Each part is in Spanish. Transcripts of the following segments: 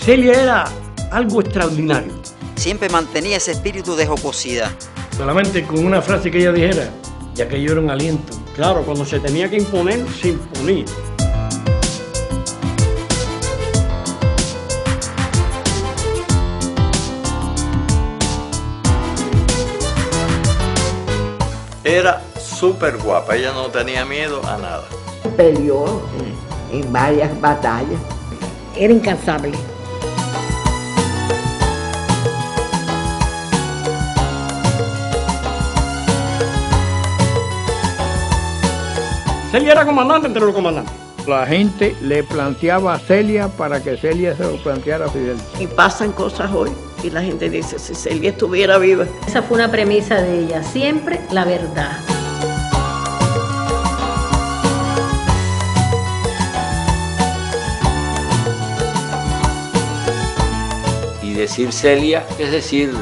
Celia era algo extraordinario. Siempre mantenía ese espíritu de jocosidad. Solamente con una frase que ella dijera, ya que yo era un aliento. Claro, cuando se tenía que imponer, se imponía. Era súper guapa, ella no tenía miedo a nada. Peleó en varias batallas. Era incansable. Celia era comandante entre los comandantes. La gente le planteaba a Celia para que Celia se lo planteara a Fidel. Y pasan cosas hoy y la gente dice, si Celia estuviera viva. Esa fue una premisa de ella, siempre la verdad. Y decir Celia es decir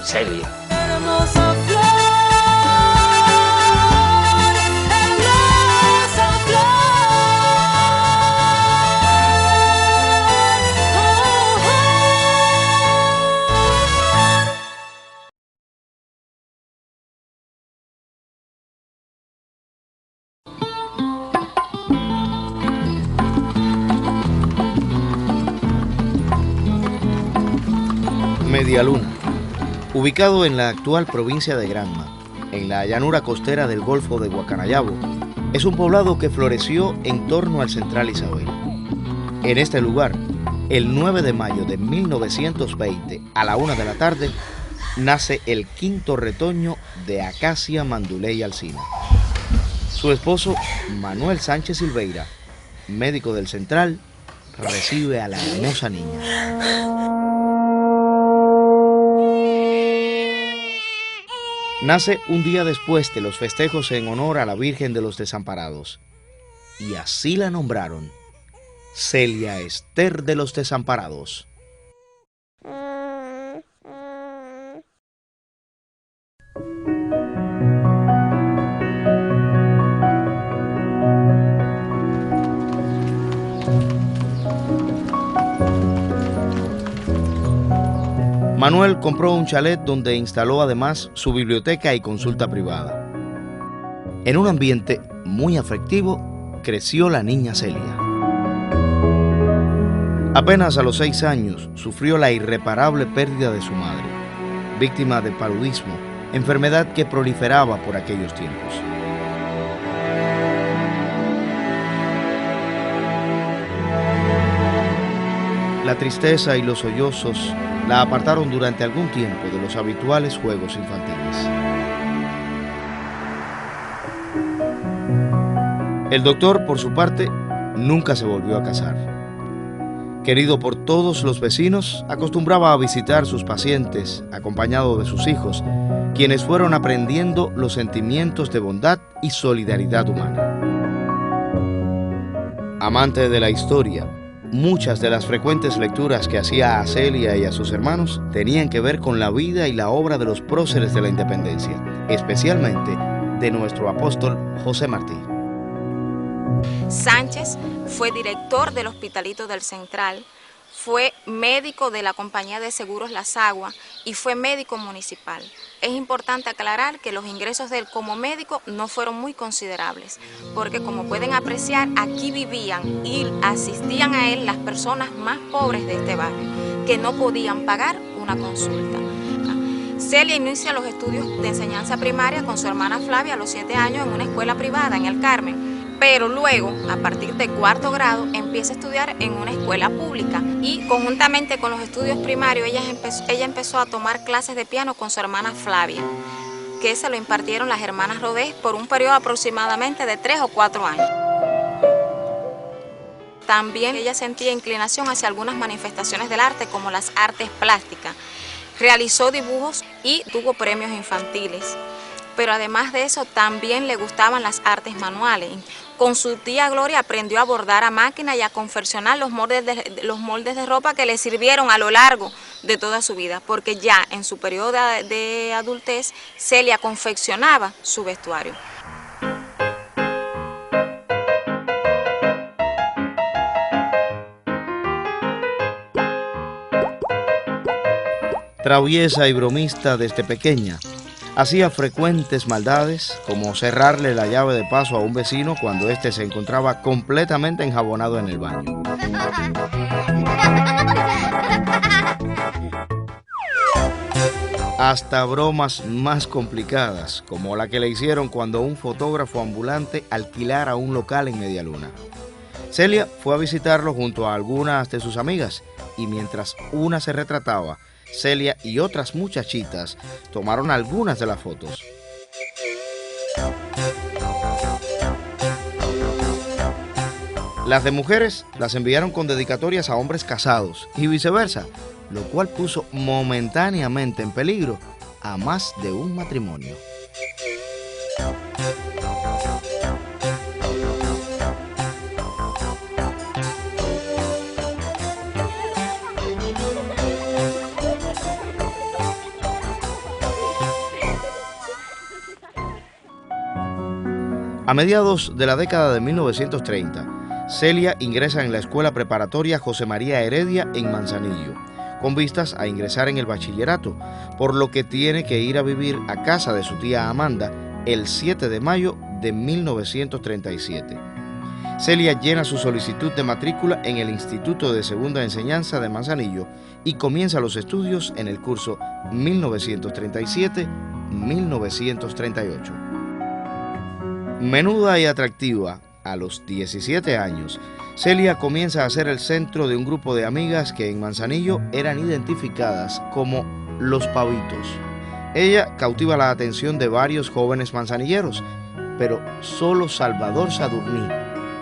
Celia. Hermosa flor, Medialuna, ubicado en la actual provincia de Granma, en la llanura costera del Golfo de Guacanayabo, es un poblado que floreció en torno al Central Isabel. En este lugar, el 9 de mayo de 1920, a la 1 de la tarde, nace el quinto retoño de Acacia Manduley Alsina. Su esposo, Manuel Sánchez Silveira, médico del Central, recibe a la hermosa niña. Nace un día después de los festejos en honor a la Virgen de los Desamparados, y así la nombraron Celia Ester de los Desamparados. Manuel compró un chalet donde instaló además su biblioteca y consulta privada. En un ambiente muy afectivo, creció la niña Celia. Apenas a los 6 años sufrió la irreparable pérdida de su madre, víctima de paludismo, enfermedad que proliferaba por aquellos tiempos. La tristeza y los sollozos la apartaron durante algún tiempo de los habituales juegos infantiles. El doctor, por su parte, nunca se volvió a casar. Querido por todos los vecinos, acostumbraba a visitar sus pacientes, acompañado de sus hijos, quienes fueron aprendiendo los sentimientos de bondad y solidaridad humana. Amante de la historia, muchas de las frecuentes lecturas que hacía a Celia y a sus hermanos tenían que ver con la vida y la obra de los próceres de la independencia, especialmente de nuestro apóstol José Martí. Sánchez fue director del Hospitalito del Central, fue médico de la Compañía de Seguros Las Aguas y fue médico municipal. Es importante aclarar que los ingresos de él como médico no fueron muy considerables, porque como pueden apreciar, aquí vivían y asistían a él las personas más pobres de este barrio, que no podían pagar una consulta. Celia inicia los estudios de enseñanza primaria con su hermana Flavia a los 7 años en una escuela privada en El Carmen, pero luego, a partir de 4º grado, empieza a estudiar en una escuela pública y conjuntamente con los estudios primarios ella empezó a tomar clases de piano con su hermana Flavia, que se lo impartieron las hermanas Rodés por un periodo aproximadamente de 3 o 4 años. También ella sentía inclinación hacia algunas manifestaciones del arte, como las artes plásticas. Realizó dibujos y tuvo premios infantiles. Pero además de eso, también le gustaban las artes manuales. Con su tía Gloria aprendió a bordar a máquina y a confeccionar los moldes de ropa que le sirvieron a lo largo de toda su vida, porque ya en su periodo de adultez, Celia confeccionaba su vestuario. Traviesa y bromista desde pequeña, hacía frecuentes maldades, como cerrarle la llave de paso a un vecino cuando éste se encontraba completamente enjabonado en el baño. Hasta bromas más complicadas, como la que le hicieron cuando un fotógrafo ambulante alquilara un local en Medialuna. Celia fue a visitarlo junto a algunas de sus amigas y mientras una se retrataba, Celia y otras muchachitas tomaron algunas de las fotos. Las de mujeres las enviaron con dedicatorias a hombres casados y viceversa, lo cual puso momentáneamente en peligro a más de un matrimonio. A mediados de la década de 1930, Celia ingresa en la escuela preparatoria José María Heredia en Manzanillo, con vistas a ingresar en el bachillerato, por lo que tiene que ir a vivir a casa de su tía Amanda el 7 de mayo de 1937. Celia llena su solicitud de matrícula en el Instituto de Segunda Enseñanza de Manzanillo y comienza los estudios en el curso 1937-1938. Menuda y atractiva, a los 17 años, Celia comienza a ser el centro de un grupo de amigas que en Manzanillo eran identificadas como los pavitos. Ella cautiva la atención de varios jóvenes manzanilleros, pero solo Salvador Sadurní,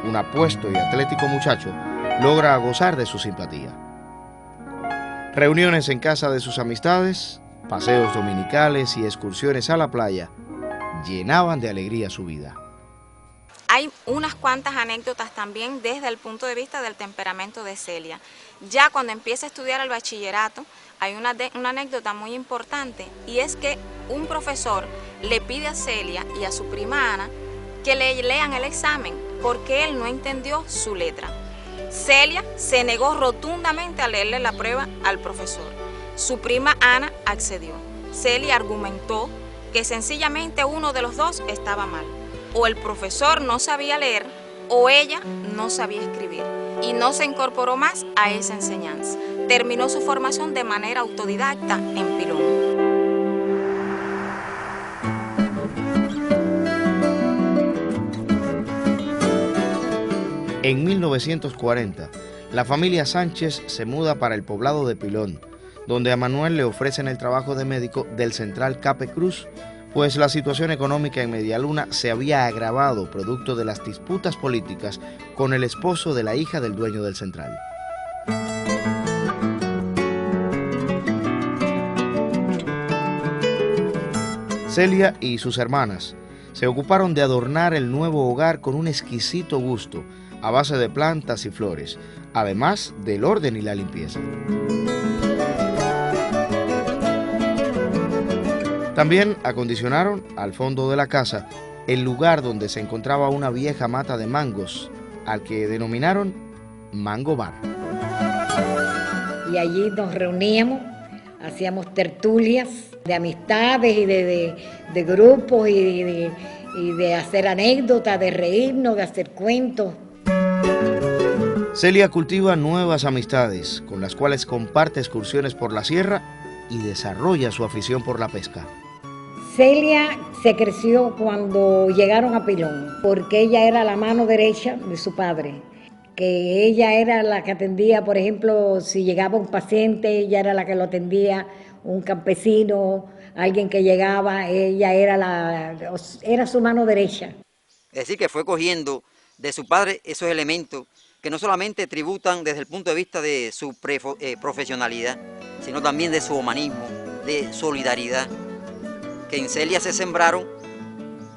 un apuesto y atlético muchacho, logra gozar de su simpatía. Reuniones en casa de sus amistades, paseos dominicales y excursiones a la playa llenaban de alegría su vida. Hay unas cuantas anécdotas también desde el punto de vista del temperamento de Celia. Ya cuando empieza a estudiar el bachillerato, hay una anécdota muy importante y es que un profesor le pide a Celia y a su prima Ana que le lean el examen porque él no entendió su letra. Celia se negó rotundamente a leerle la prueba al profesor. Su prima Ana accedió. Celia argumentó que sencillamente uno de los dos estaba mal. O el profesor no sabía leer o ella no sabía escribir y no se incorporó más a esa enseñanza. Terminó su formación de manera autodidacta en Pilón. En 1940, la familia Sánchez se muda para el poblado de Pilón, donde a Manuel le ofrecen el trabajo de médico del Central Cape Cruz, pues la situación económica en Medialuna se había agravado producto de las disputas políticas con el esposo de la hija del dueño del Central. Celia y sus hermanas se ocuparon de adornar el nuevo hogar con un exquisito gusto, a base de plantas y flores, además del orden y la limpieza. También acondicionaron al fondo de la casa el lugar donde se encontraba una vieja mata de mangos, al que denominaron Mango Bar. Y allí nos reuníamos, hacíamos tertulias de amistades y de grupos y de hacer anécdotas, de reírnos, de hacer cuentos. Celia cultiva nuevas amistades, con las cuales comparte excursiones por la sierra y desarrolla su afición por la pesca. Celia se creció cuando llegaron a Pilón, porque ella era la mano derecha de su padre, que ella era la que atendía, por ejemplo, si llegaba un paciente, ella era la que lo atendía, un campesino, alguien que llegaba, ella era su mano derecha. Es decir, que fue cogiendo de su padre esos elementos que no solamente tributan desde el punto de vista de su profesionalidad, sino también de su humanismo, de solidaridad, que en Celia se sembraron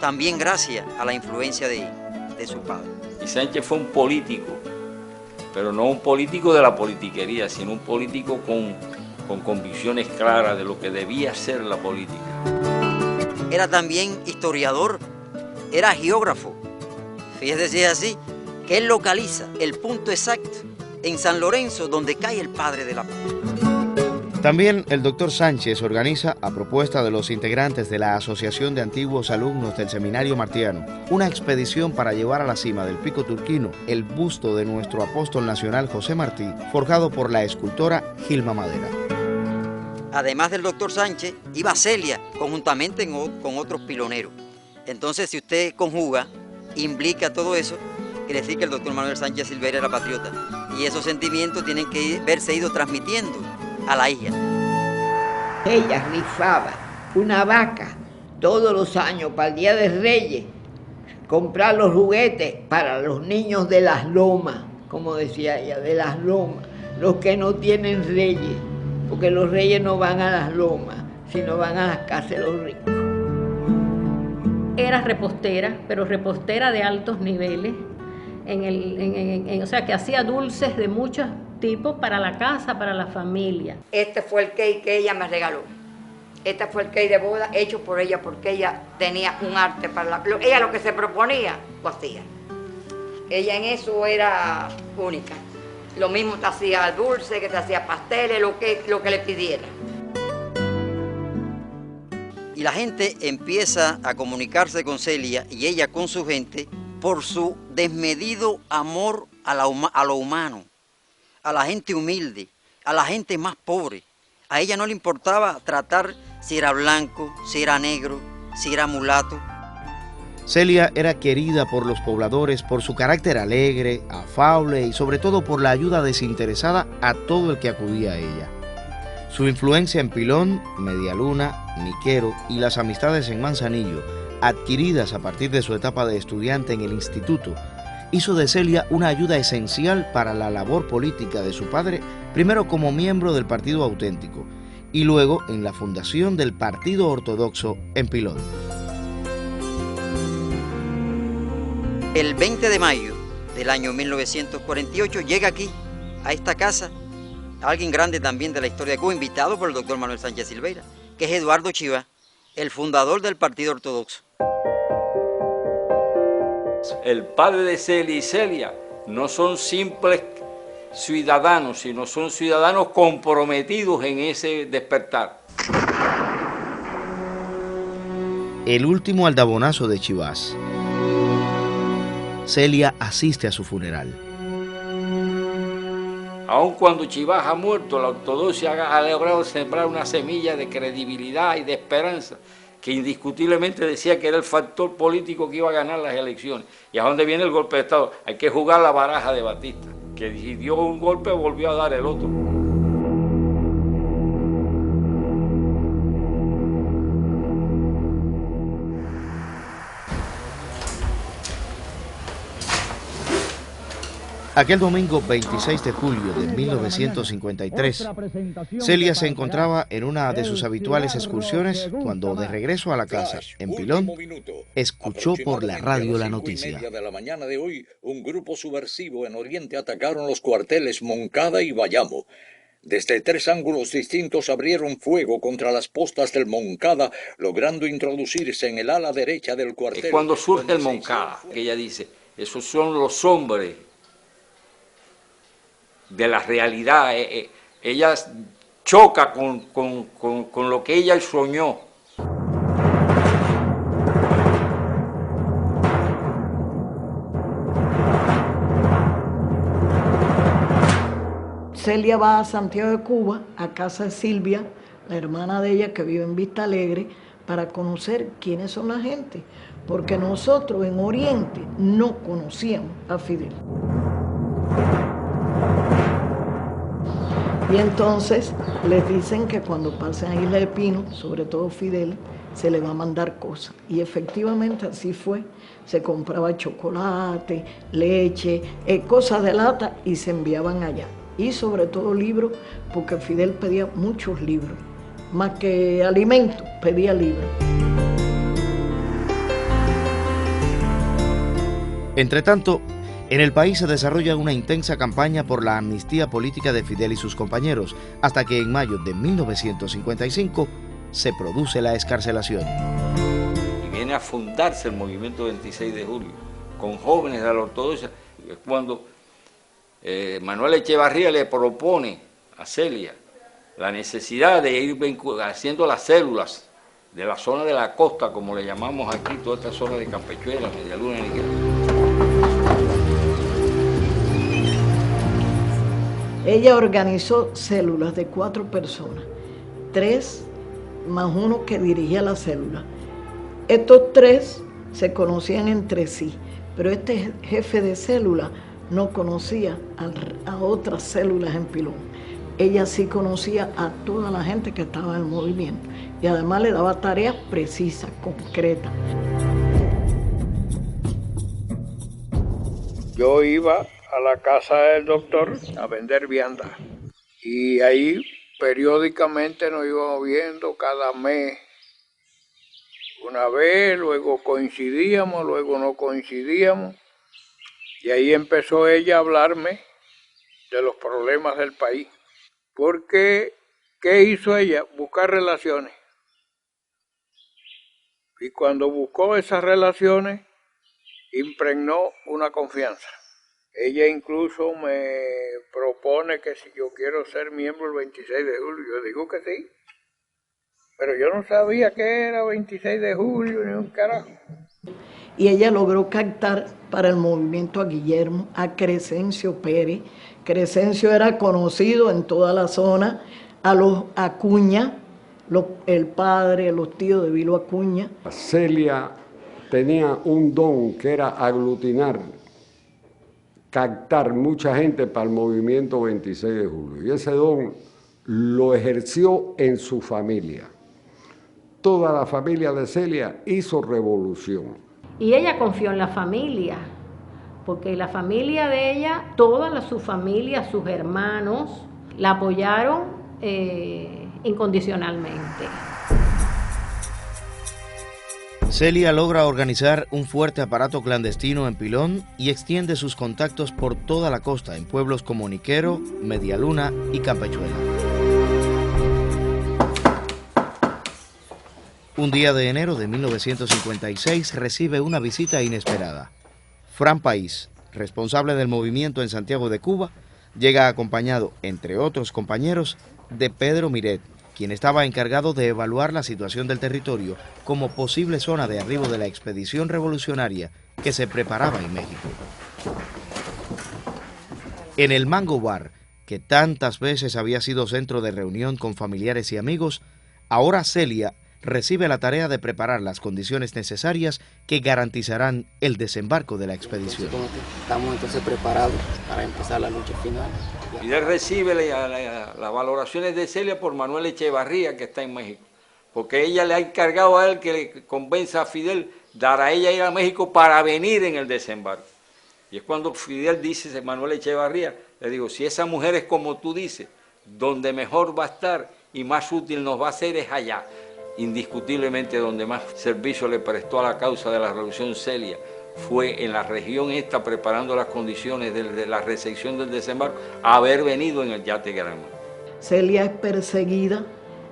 también gracias a la influencia de su padre. Y Sánchez fue un político, pero no un político de la politiquería, sino un político con convicciones claras de lo que debía ser la política. Era también historiador, era geógrafo. Fíjese si es así, que él localiza el punto exacto en San Lorenzo donde cae el padre de la patria. También el doctor Sánchez organiza, a propuesta de los integrantes de la Asociación de Antiguos Alumnos del Seminario Martiano, una expedición para llevar a la cima del Pico Turquino el busto de nuestro apóstol nacional José Martí, forjado por la escultora Gilma Madera. Además del doctor Sánchez, iba Celia conjuntamente con otros piloneros. Entonces, si usted conjuga, implica todo eso, quiere decir que el doctor Manuel Sánchez Silveira era patriota. Y esos sentimientos tienen que verse ido transmitiendo a la hija. Ella rifaba una vaca todos los años para el Día de Reyes, comprar los juguetes para los niños de las lomas, como decía ella, de las lomas, los que no tienen reyes, porque los reyes no van a las lomas, sino van a las casas de los ricos. Era repostera, pero repostera de altos niveles, o sea, que hacía dulces de muchos tipos para la casa, para la familia. Este fue el cake que ella me regaló. Este fue el cake de boda hecho por ella, porque ella tenía un arte para ella lo que se proponía, lo hacía. Ella en eso era única. Lo mismo te hacía dulce, que te hacía pasteles, lo que le pidiera. Y la gente empieza a comunicarse con Celia y ella con su gente por su desmedido amor a lo humano, a la gente humilde, a la gente más pobre. A ella no le importaba tratar si era blanco, si era negro, si era mulato. Celia era querida por los pobladores por su carácter alegre, afable y sobre todo por la ayuda desinteresada a todo el que acudía a ella. Su influencia en Pilón, Medialuna, Niquero y las amistades en Manzanillo, adquiridas a partir de su etapa de estudiante en el instituto, hizo de Celia una ayuda esencial para la labor política de su padre, primero como miembro del Partido Auténtico y luego en la fundación del Partido Ortodoxo en Pilón. El 20 de mayo del año 1948 llega aquí, a esta casa, alguien grande también de la historia de Cuba, invitado por el doctor Manuel Sánchez Silveira, que es Eduardo Chivá, el fundador del Partido Ortodoxo. El padre de Celia y Celia no son simples ciudadanos, sino son ciudadanos comprometidos en ese despertar. El último aldabonazo de Chivás. Celia asiste a su funeral. Aun cuando Chivás ha muerto, la ortodoxia ha logrado sembrar una semilla de credibilidad y de esperanza que indiscutiblemente decía que era el factor político que iba a ganar las elecciones. ¿Y a dónde viene el golpe de Estado? Hay que jugar la baraja de Batista, que si dio un golpe volvió a dar el otro. Aquel domingo 26 de julio de 1953, Celia se encontraba en una de sus habituales excursiones cuando, de regreso a la casa en Pilón, escuchó por la radio la noticia. De la mañana de hoy, un grupo subversivo en Oriente atacaron los cuarteles Moncada y Bayamo. Desde 3 ángulos distintos abrieron fuego contra las postas del Moncada, logrando introducirse en el ala derecha del cuartel. Es cuando surge el Moncada, que ella dice, esos son los hombres de la realidad. Ella choca con lo que ella soñó. Celia va a Santiago de Cuba, a casa de Silvia, la hermana de ella que vive en Vista Alegre, para conocer quiénes son la gente, porque nosotros en Oriente no conocíamos a Fidel. Y entonces les dicen que cuando pasen a Isla de Pino, sobre todo Fidel, se le va a mandar cosas. Y efectivamente así fue. Se compraba chocolate, leche, cosas de lata y se enviaban allá. Y sobre todo libros, porque Fidel pedía muchos libros. Más que alimentos, pedía libros. Entretanto, en el país se desarrolla una intensa campaña por la amnistía política de Fidel y sus compañeros, hasta que en mayo de 1955 se produce la excarcelación. Y viene a fundarse el movimiento 26 de julio, con jóvenes de la ortodoxia. Es cuando Manuel Echevarría le propone a Celia la necesidad de ir haciendo las células de la zona de la costa, como le llamamos aquí, toda esta zona de Campechuela, Medialuna, Niquel. Ella organizó células de 4 personas, 3 más uno que dirigía la célula. Estos 3 se conocían entre sí, pero este jefe de célula no conocía a otras células en Pilón. Ella sí conocía a toda la gente que estaba en el movimiento y además le daba tareas precisas, concretas. Yo iba a la casa del doctor a vender vianda y ahí periódicamente nos íbamos viendo cada mes. Una vez, luego coincidíamos, luego no coincidíamos y ahí empezó ella a hablarme de los problemas del país. Porque, ¿qué hizo ella? Buscar relaciones. Y cuando buscó esas relaciones, impregnó una confianza. Ella incluso me propone que si yo quiero ser miembro el 26 de julio, yo digo que sí. Pero yo no sabía qué era 26 de julio, ni un carajo. Y ella logró captar para el movimiento a Guillermo, a Crescencio Pérez. Crescencio era conocido en toda la zona, a los Acuña, el padre, los tíos de Vilo Acuña. Celia tenía un don que era aglutinar, captar mucha gente para el movimiento 26 de julio. Y ese don lo ejerció en su familia. Toda la familia de Celia hizo revolución. Y ella confió en la familia, porque la familia de ella, su familia, sus hermanos, la apoyaron incondicionalmente. Celia logra organizar un fuerte aparato clandestino en Pilón y extiende sus contactos por toda la costa, en pueblos como Niquero, Medialuna y Campechuela. Un día de enero de 1956 recibe una visita inesperada. Fran País, responsable del movimiento en Santiago de Cuba, llega acompañado, entre otros compañeros, de Pedro Miret, quien estaba encargado de evaluar la situación del territorio como posible zona de arribo de la expedición revolucionaria que se preparaba en México. En el Mango Bar, que tantas veces había sido centro de reunión con familiares y amigos, ahora Celia recibe la tarea de preparar las condiciones necesarias que garantizarán el desembarco de la expedición. Estamos entonces preparados para empezar la lucha final. Fidel recibe las valoraciones de Celia por Manuel Echevarría, que está en México, porque ella le ha encargado a él que le convenza a Fidel dar a ella ir a México para venir en el desembarco. Y es cuando Fidel dice, Manuel Echevarría, le digo, si esa mujer es como tú dices, donde mejor va a estar y más útil nos va a hacer es allá. Indiscutiblemente donde más servicio le prestó a la causa de la revolución Celia fue en la región esta, preparando las condiciones de la recepción del desembarco, haber venido en el yate Granma. Celia es perseguida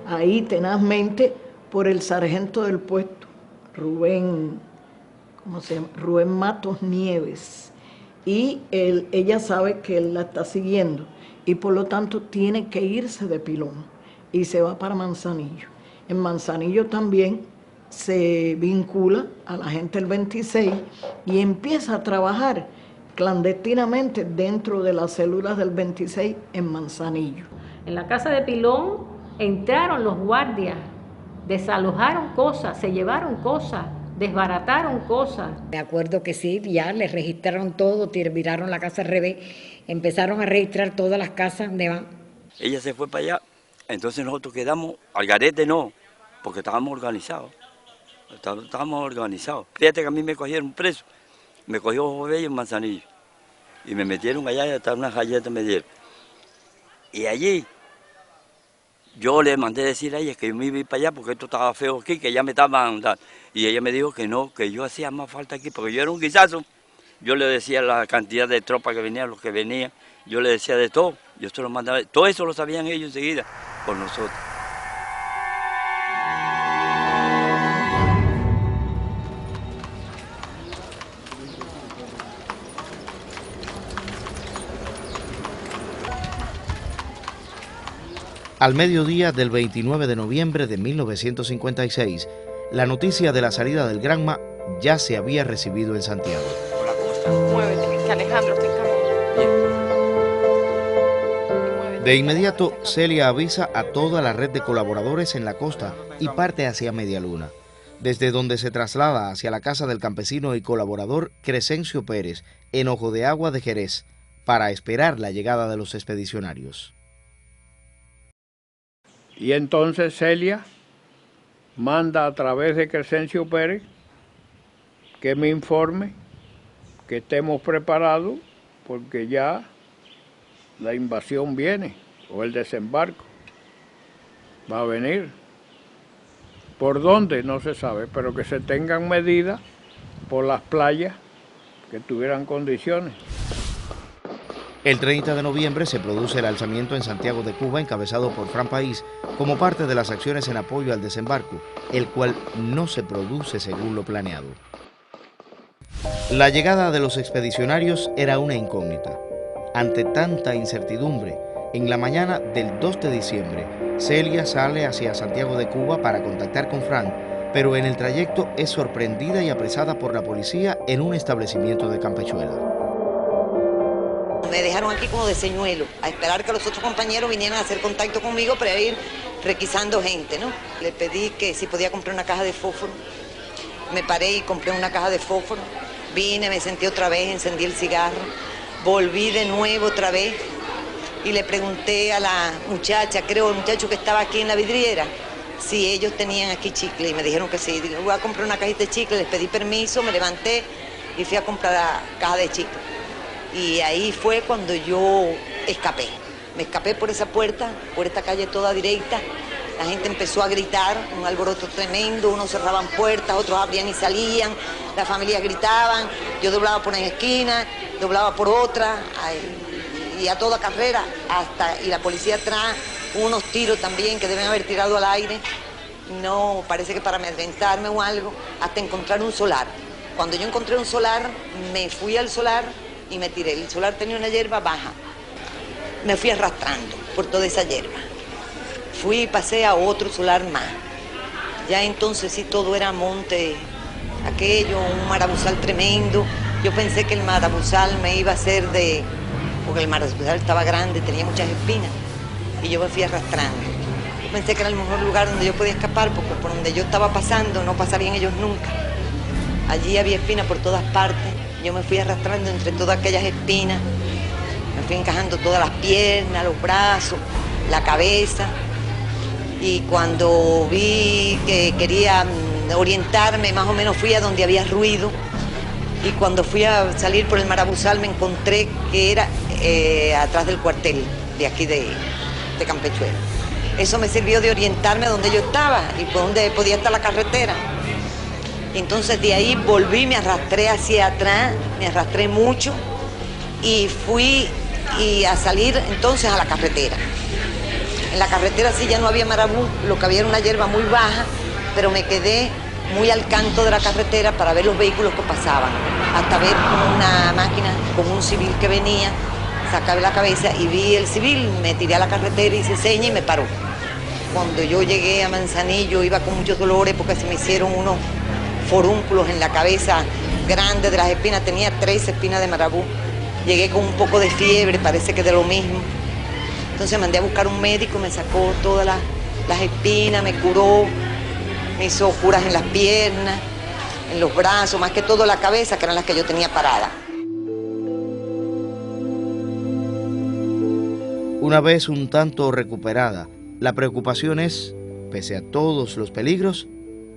ahí tenazmente por el sargento del puesto, Rubén Matos Nieves, y ella sabe que él la está siguiendo y por lo tanto tiene que irse de Pilón y se va para Manzanillo. En Manzanillo también se vincula a la gente del 26 y empieza a trabajar clandestinamente dentro de las células del 26 en Manzanillo. En la casa de Pilón entraron los guardias, desalojaron cosas, se llevaron cosas, desbarataron cosas. Me acuerdo que sí, ya les registraron todo, viraron la casa al revés, empezaron a registrar todas las casas donde van. Ella se fue para allá. Entonces nosotros quedamos, al garete no, porque estábamos organizados. Fíjate que a mí me cogieron preso, me cogió Ojo Bello en Manzanillo. Y me metieron allá y hasta unas galletas me dieron. Y allí yo le mandé decir a ella que yo me iba a ir para allá porque esto estaba feo aquí, que ya me estaban dando. Y ella me dijo que no, que yo hacía más falta aquí, porque yo era un guisazo. Yo le decía la cantidad de tropas que venían, los que venían, yo le decía de todo. Yo se lo mandaba, todo eso lo sabían ellos enseguida por nosotros. Al mediodía del 29 de noviembre de 1956, la noticia de la salida del Granma ya se había recibido en Santiago. Hola, ¿cómo están? Muévete, que Alejandro está en camino. De inmediato, Celia avisa a toda la red de colaboradores en la costa y parte hacia Medialuna, desde donde se traslada hacia la casa del campesino y colaborador Crescencio Pérez, en Ojo de Agua de Jerez, para esperar la llegada de los expedicionarios. Y entonces Celia manda a través de Crescencio Pérez que me informe que estemos preparados porque ya la invasión viene, o el desembarco va a venir. ¿Por dónde? No se sabe, pero que se tengan medidas por las playas que tuvieran condiciones. El 30 de noviembre se produce el alzamiento en Santiago de Cuba, encabezado por Fran País, como parte de las acciones en apoyo al desembarco, el cual no se produce según lo planeado. La llegada de los expedicionarios era una incógnita. Ante tanta incertidumbre, en la mañana del 2 de diciembre, Celia sale hacia Santiago de Cuba para contactar con Fran, pero en el trayecto es sorprendida y apresada por la policía en un establecimiento de Campechuela. Me dejaron aquí como de señuelo, a esperar que los otros compañeros vinieran a hacer contacto conmigo para ir requisando gente, ¿no? Le pedí que si podía comprar una caja de fósforo. Me paré y compré una caja de fósforo. Vine, me senté otra vez, encendí el cigarro. Volví de nuevo otra vez y le pregunté a la muchacha, creo el muchacho que estaba aquí en la vidriera, si ellos tenían aquí chicle, y me dijeron que sí. Digo, voy a comprar una cajita de chicle, les pedí permiso, me levanté y fui a comprar la caja de chicle. Y ahí fue cuando yo escapé. Me escapé por esa puerta, por esta calle toda directa. La gente empezó a gritar, un alboroto tremendo, unos cerraban puertas, otros abrían y salían, las familias gritaban, yo doblaba por una esquina, doblaba por otra, y a toda carrera, y la policía atrás, unos tiros también que deben haber tirado al aire, no, parece que para amedrentarme o algo, hasta encontrar un solar. Cuando yo encontré un solar, me fui al solar y me tiré. El solar tenía una hierba baja, me fui arrastrando por toda esa hierba. Fui y pasé a otro solar más. Ya entonces sí todo era monte, aquello, un marabuzal tremendo. Yo pensé que el marabuzal me iba a hacer porque el marabuzal estaba grande, tenía muchas espinas, y yo me fui arrastrando. Yo pensé que era el mejor lugar donde yo podía escapar, porque por donde yo estaba pasando no pasarían ellos nunca. Allí había espinas por todas partes, yo me fui arrastrando entre todas aquellas espinas, me fui encajando todas las piernas, los brazos, la cabeza. Y cuando vi que quería orientarme, más o menos fui a donde había ruido. Y cuando fui a salir por el marabuzal me encontré que era atrás del cuartel de aquí de Campechuela. Eso me sirvió de orientarme a donde yo estaba y por donde podía estar la carretera. Y entonces de ahí volví, me arrastré hacia atrás, me arrastré mucho y fui a salir entonces a la carretera. En la carretera sí ya no había marabú, lo que había era una hierba muy baja, pero me quedé muy al canto de la carretera para ver los vehículos que pasaban, hasta ver una máquina con un civil que venía, sacaba la cabeza y vi el civil, me tiré a la carretera, hice seña y me paró. Cuando yo llegué a Manzanillo iba con muchos dolores porque se me hicieron unos forúnculos en la cabeza grandes de las espinas, tenía 3 espinas de marabú. Llegué con un poco de fiebre, parece que de lo mismo. Entonces mandé a buscar un médico, me sacó todas las espinas, me curó, me hizo curas en las piernas, en los brazos, más que todo la cabeza, que eran las que yo tenía parada. Una vez un tanto recuperada, la preocupación es, pese a todos los peligros,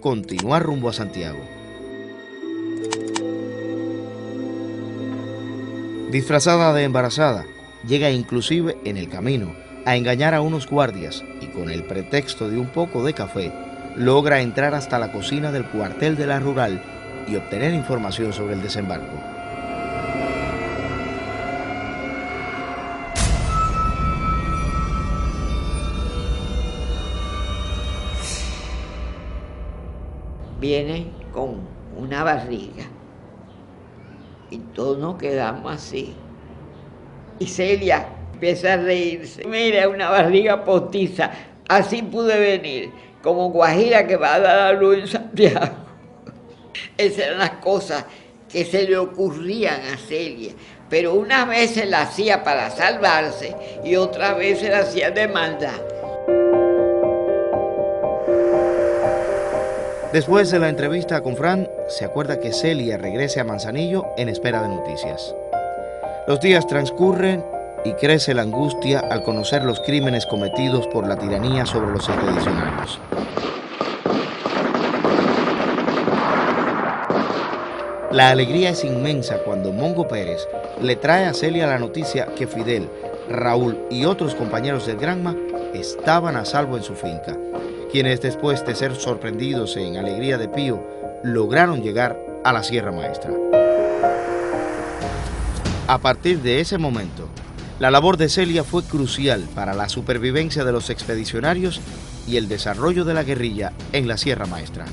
continuar rumbo a Santiago. Disfrazada de embarazada, llega inclusive en el camino a engañar a unos guardias y con el pretexto de un poco de café, logra entrar hasta la cocina del cuartel de la Rural y obtener información sobre el desembarco. Viene con una barriga y todos nos quedamos así. Y Celia Empieza a reírse. Mira, una barriga postiza. Así pude venir, como Guajira que va a dar a luz en Santiago. Esas eran las cosas que se le ocurrían a Celia. Pero unas veces la hacía para salvarse y otras veces la hacía de maldad. Después de la entrevista con Fran, se acuerda que Celia regrese a Manzanillo en espera de noticias. Los días transcurren y crece la angustia al conocer los crímenes cometidos por la tiranía sobre los expedicionarios. La alegría es inmensa cuando Mongo Pérez le trae a Celia la noticia que Fidel, Raúl y otros compañeros del Granma estaban a salvo en su finca, quienes después de ser sorprendidos en Alegría de Pío, lograron llegar a la Sierra Maestra. A partir de ese momento, la labor de Celia fue crucial para la supervivencia de los expedicionarios y el desarrollo de la guerrilla en la Sierra Maestra.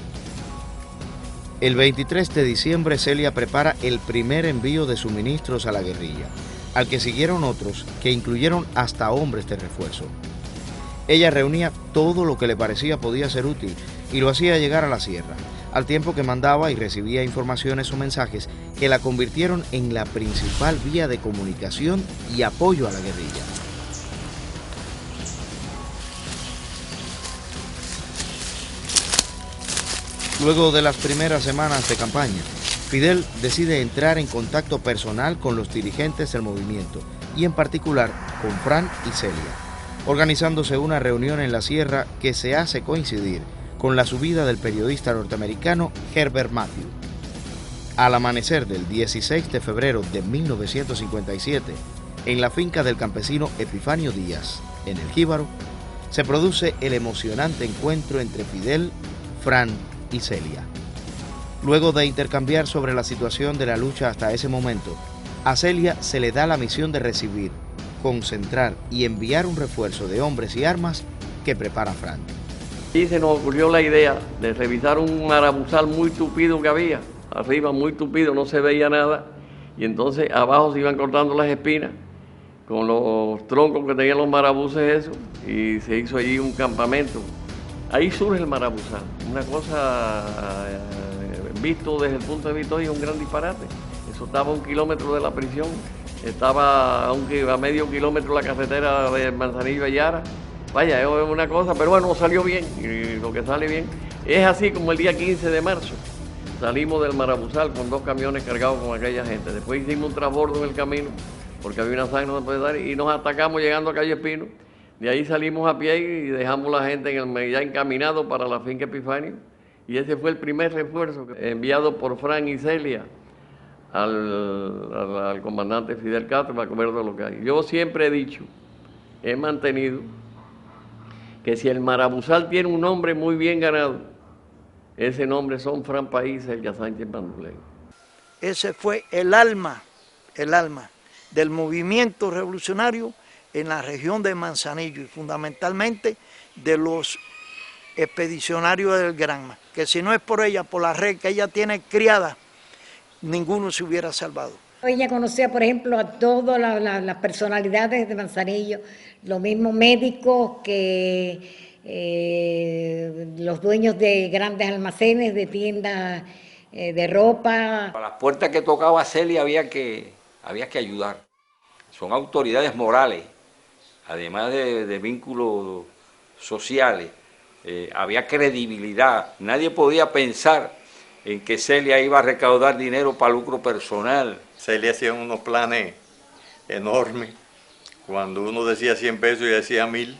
El 23 de diciembre, Celia prepara el primer envío de suministros a la guerrilla, al que siguieron otros que incluyeron hasta hombres de refuerzo. Ella reunía todo lo que le parecía podía ser útil y lo hacía llegar a la sierra, al tiempo que mandaba y recibía informaciones o mensajes que la convirtieron en la principal vía de comunicación y apoyo a la guerrilla. Luego de las primeras semanas de campaña, Fidel decide entrar en contacto personal con los dirigentes del movimiento y en particular con Fran y Celia, organizándose una reunión en la sierra que se hace coincidir con la subida del periodista norteamericano Herbert Matthew. Al amanecer del 16 de febrero de 1957, en la finca del campesino Epifanio Díaz, en el Jíbaro, se produce el emocionante encuentro entre Fidel, Fran y Celia. Luego de intercambiar sobre la situación de la lucha hasta ese momento, a Celia se le da la misión de recibir, concentrar y enviar un refuerzo de hombres y armas que prepara Fran. Y se nos ocurrió la idea de revisar un marabuzal muy tupido que había, arriba muy tupido, no se veía nada, y entonces abajo se iban cortando las espinas con los troncos que tenían los marabuces, eso, y se hizo allí un campamento. Ahí surge el marabuzal, una cosa visto desde el punto de vista hoy es un gran disparate. Eso estaba a 1 kilómetro de la prisión, estaba a medio kilómetro la carretera de Manzanillo a Yara. Vaya, es una cosa, pero bueno, salió bien, y lo que sale bien es así como el día 15 de marzo. Salimos del marabuzal con 2 camiones cargados con aquella gente. Después hicimos un transbordo en el camino, porque había una zanja donde podía dar, y nos atacamos llegando a Calle Espino. De ahí salimos a pie y dejamos la gente ya encaminado para la finca Epifanio. Y ese fue el primer refuerzo enviado por Fran y Celia al comandante Fidel Castro, para comer de lo que hay. Yo siempre he dicho, he mantenido, que si el marabuzal tiene un nombre muy bien ganado, ese nombre son Fran País y Celia Sánchez Bandulén. Ese fue el alma del movimiento revolucionario en la región de Manzanillo y fundamentalmente de los expedicionarios del Granma, que si no es por ella, por la red que ella tiene criada, ninguno se hubiera salvado. Ella conocía, por ejemplo, a todas las personalidades de Manzanillo, los mismos médicos que los dueños de grandes almacenes, de tiendas de ropa. A las puertas que tocaba Celia había que ayudar. Son autoridades morales, además de vínculos sociales. Había credibilidad. Nadie podía pensar en que Celia iba a recaudar dinero para lucro personal. Celia hacía unos planes enormes. Cuando uno decía 100 pesos y decía 1000.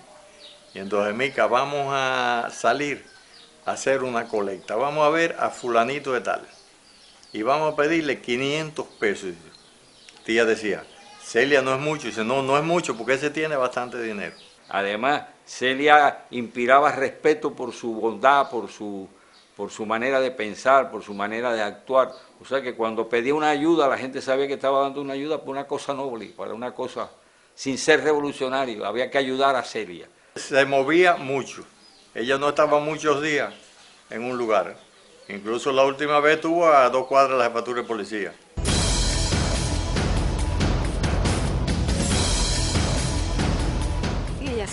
Y entonces, Mica, vamos a salir a hacer una colecta. Vamos a ver a fulanito de tal. Y vamos a pedirle 500 pesos. Tía decía, Celia no es mucho. Y dice, no es mucho porque ese tiene bastante dinero. Además, Celia inspiraba respeto por su bondad, por su manera de pensar, por su manera de actuar. O sea que cuando pedía una ayuda, la gente sabía que estaba dando una ayuda por una cosa noble, para una cosa sin ser revolucionario. Había que ayudar a Celia. Se movía mucho. Ella no estaba muchos días en un lugar. Incluso la última vez estuvo a 2 cuadras de la jefatura de policía.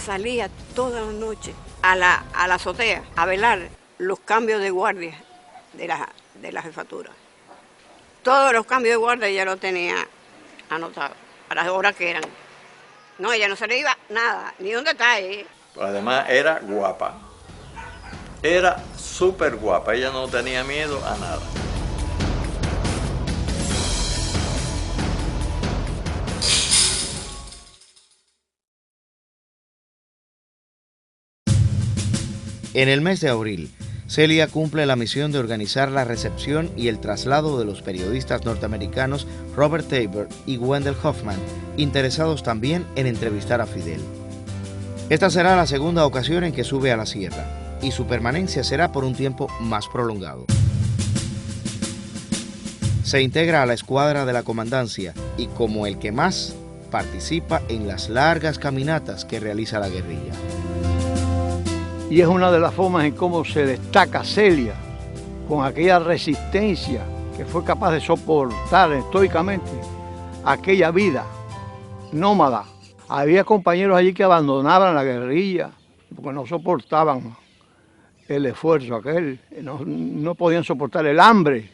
salía toda la noche a la azotea a velar los cambios de guardia de la jefatura. Todos los cambios de guardia ella lo tenía anotado, a las horas que eran. No, ella no se le iba nada, ni dónde está ahí. Además era guapa, era súper guapa, ella no tenía miedo a nada. En el mes de abril, Celia cumple la misión de organizar la recepción y el traslado de los periodistas norteamericanos Robert Tabor y Wendell Hoffman, interesados también en entrevistar a Fidel. Esta será la segunda ocasión en que sube a la sierra, y su permanencia será por un tiempo más prolongado. Se integra a la escuadra de la comandancia y, como el que más, participa en las largas caminatas que realiza la guerrilla. Y es una de las formas en cómo se destaca Celia, con aquella resistencia que fue capaz de soportar estoicamente aquella vida nómada. Había compañeros allí que abandonaban la guerrilla porque no soportaban el esfuerzo aquel, no podían soportar el hambre.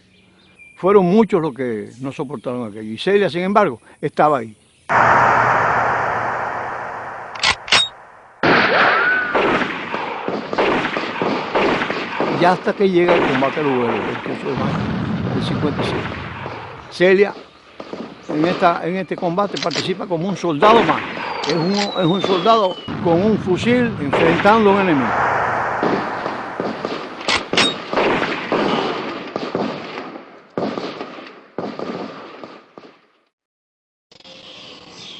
Fueron muchos los que no soportaron aquello. Y Celia, sin embargo, estaba ahí. Ya hasta que llega el combate del Lugero, el 28 de mayo del 57. Celia en este combate participa como un soldado más. Es un soldado con un fusil enfrentando a un enemigo.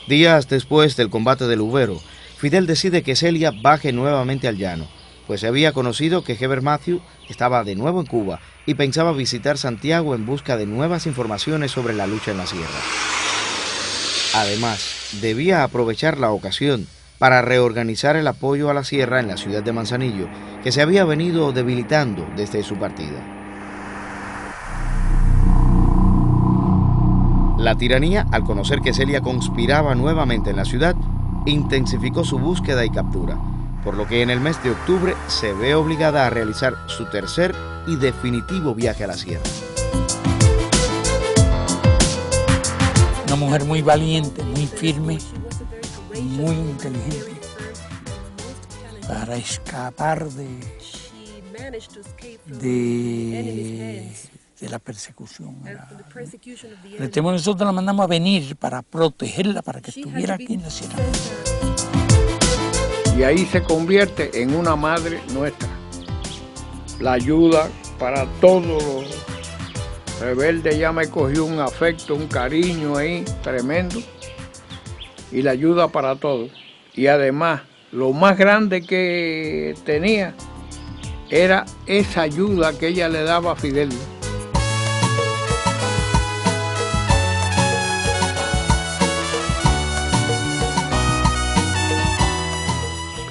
Días después del combate del Lugero, Fidel decide que Celia baje nuevamente al llano, pues se había conocido que Heber Matthew estaba de nuevo en Cuba y pensaba visitar Santiago en busca de nuevas informaciones sobre la lucha en la sierra. Además, debía aprovechar la ocasión para reorganizar el apoyo a la sierra en la ciudad de Manzanillo, que se había venido debilitando desde su partida. La tiranía, al conocer que Celia conspiraba nuevamente en la ciudad, intensificó su búsqueda y captura, por lo que en el mes de octubre se ve obligada a realizar su tercer y definitivo viaje a la sierra. Una mujer muy valiente, muy firme, muy inteligente, para escapar de la persecución. Nosotros la mandamos a venir para protegerla, para que estuviera aquí en la sierra. Y ahí se convierte en una madre nuestra. La ayuda para todos los rebeldes, ya me cogió un afecto, un cariño ahí tremendo. Y la ayuda para todos. Y además, lo más grande que tenía era esa ayuda que ella le daba a Fidel.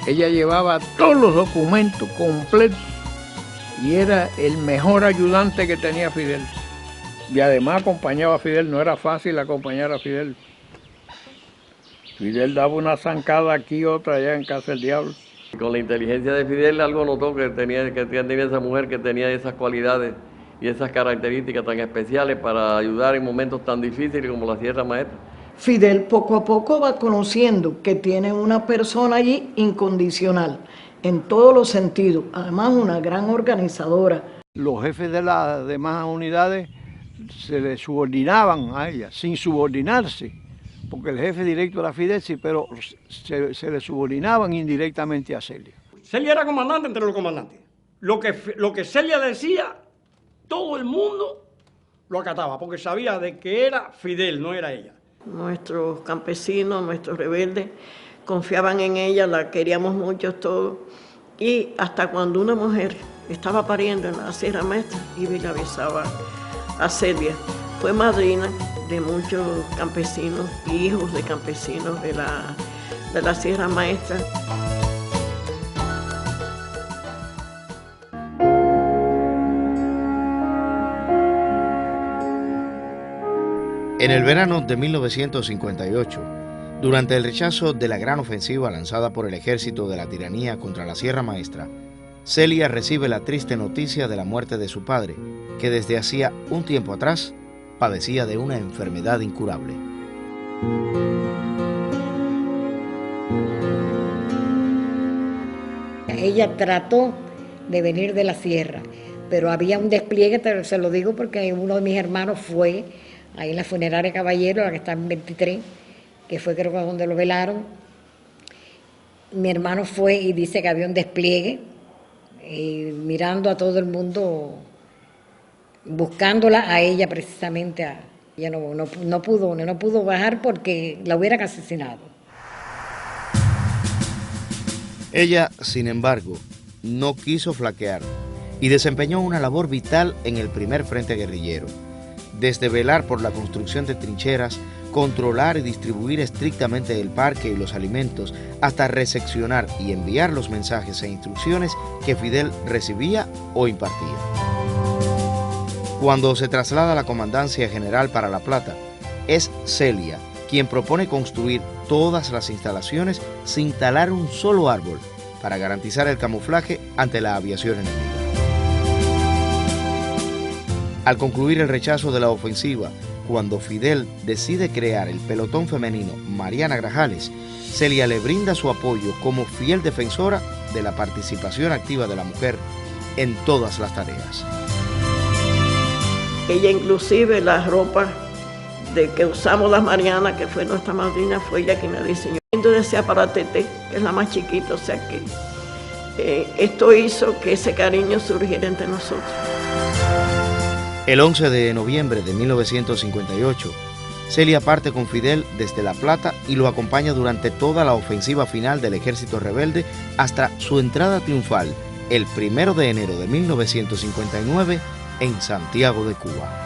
Ella llevaba todos los documentos completos y era el mejor ayudante que tenía Fidel. Y además acompañaba a Fidel, no era fácil acompañar a Fidel. Fidel daba una zancada aquí, otra allá en Casa del Diablo. Con la inteligencia de Fidel algo notó que tenía esa mujer que tenía esas cualidades y esas características tan especiales para ayudar en momentos tan difíciles como la Sierra Maestra. Fidel poco a poco va conociendo que tiene una persona allí incondicional, en todos los sentidos, además una gran organizadora. Los jefes de las demás unidades se le subordinaban a ella, sin subordinarse, porque el jefe directo era Fidel, sí, pero se le subordinaban indirectamente a Celia. Celia era comandante entre los comandantes. Lo que Celia decía, todo el mundo lo acataba, porque sabía de que era Fidel, no era ella. Nuestros campesinos, nuestros rebeldes, confiaban en ella, la queríamos mucho todos. Y hasta cuando una mujer estaba pariendo en la Sierra Maestra, iba y le avisaba a Celia. Fue madrina de muchos campesinos, hijos de campesinos de la Sierra Maestra. En el verano de 1958, Durante el rechazo de la gran ofensiva lanzada por el ejército de la tiranía contra la Sierra Maestra, Celia recibe la triste noticia de la muerte de su padre, que desde hacía un tiempo atrás padecía de una enfermedad incurable. Ella trató de venir de la sierra, pero había un despliegue, se lo digo porque uno de mis hermanos fue ahí en la funeraria Caballero, la que está en 23, que fue creo que donde lo velaron. Mi hermano fue y dice que había un despliegue, mirando a todo el mundo, buscándola a ella precisamente. Ella no pudo bajar porque la hubieran asesinado. Ella, sin embargo, no quiso flaquear y desempeñó una labor vital en el primer frente guerrillero, desde velar por la construcción de trincheras, controlar y distribuir estrictamente el parque y los alimentos, hasta recepcionar y enviar los mensajes e instrucciones que Fidel recibía o impartía. Cuando se traslada a la Comandancia General para La Plata, es Celia quien propone construir todas las instalaciones sin talar un solo árbol para garantizar el camuflaje ante la aviación enemiga. Al concluir el rechazo de la ofensiva, cuando Fidel decide crear el pelotón femenino Mariana Grajales, Celia le brinda su apoyo como fiel defensora de la participación activa de la mujer en todas las tareas. Ella inclusive la ropa de que usamos las Marianas, que fue nuestra madrina, fue ella quien me diseñó. Entonces decía para Tete, que es la más chiquita, o sea que esto hizo que ese cariño surgiera entre nosotros. El 11 de noviembre de 1958, Celia parte con Fidel desde La Plata y lo acompaña durante toda la ofensiva final del ejército rebelde hasta su entrada triunfal el 1 de enero de 1959 en Santiago de Cuba.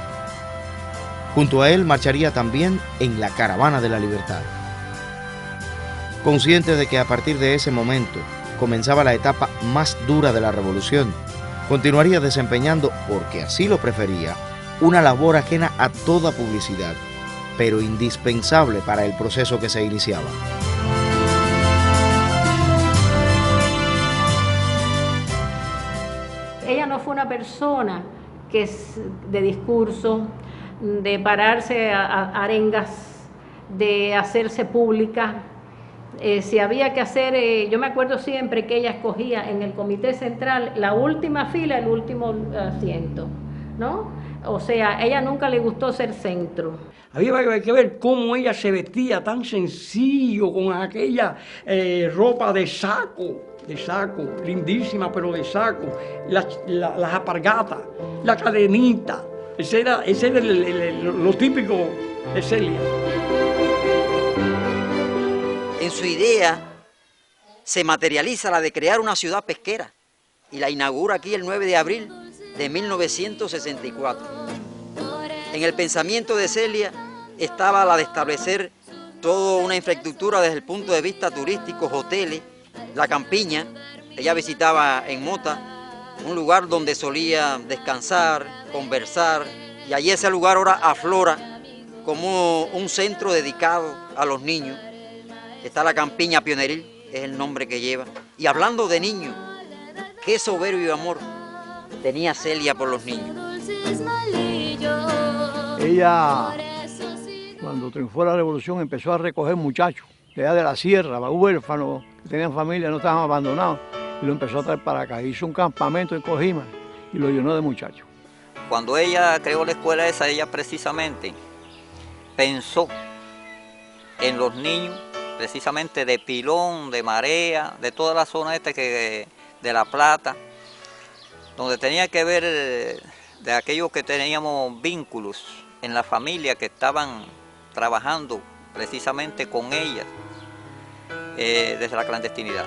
Junto a él marcharía también en la Caravana de la Libertad. Consciente de que a partir de ese momento comenzaba la etapa más dura de la revolución, continuaría desempeñando, porque así lo prefería, una labor ajena a toda publicidad, pero indispensable para el proceso que se iniciaba. Ella no fue una persona que es de discurso, de pararse a arengas, de hacerse pública. Si había que hacer, yo me acuerdo siempre que ella escogía en el comité central la última fila, el último asiento, ¿no? O sea, a ella nunca le gustó ser centro. Había que ver cómo ella se vestía tan sencillo, con aquella ropa de saco, lindísima, pero de saco, las alpargatas, la cadenita. Ese era lo típico de Celia. En su idea se materializa la de crear una ciudad pesquera y la inaugura aquí el 9 de abril de 1964. En el pensamiento de Celia estaba la de establecer toda una infraestructura desde el punto de vista turístico, hoteles, la campiña. Ella visitaba en Mota, un lugar donde solía descansar, conversar, y allí ese lugar ahora aflora como un centro dedicado a los niños. Está la campiña pioneril, es el nombre que lleva. Y hablando de niños, qué soberbio amor tenía Celia por los niños. Ella, cuando triunfó la revolución, empezó a recoger muchachos de allá de la sierra, huérfanos, que tenían familia, no estaban abandonados, y lo empezó a traer para acá. Hizo un campamento en Cojima y lo llenó de muchachos. Cuando ella creó la escuela esa, ella precisamente pensó en los niños, precisamente de Pilón, de Marea, de toda la zona esta de La Plata, donde tenía que ver de aquellos que teníamos vínculos en la familia, que estaban trabajando precisamente con ella desde la clandestinidad.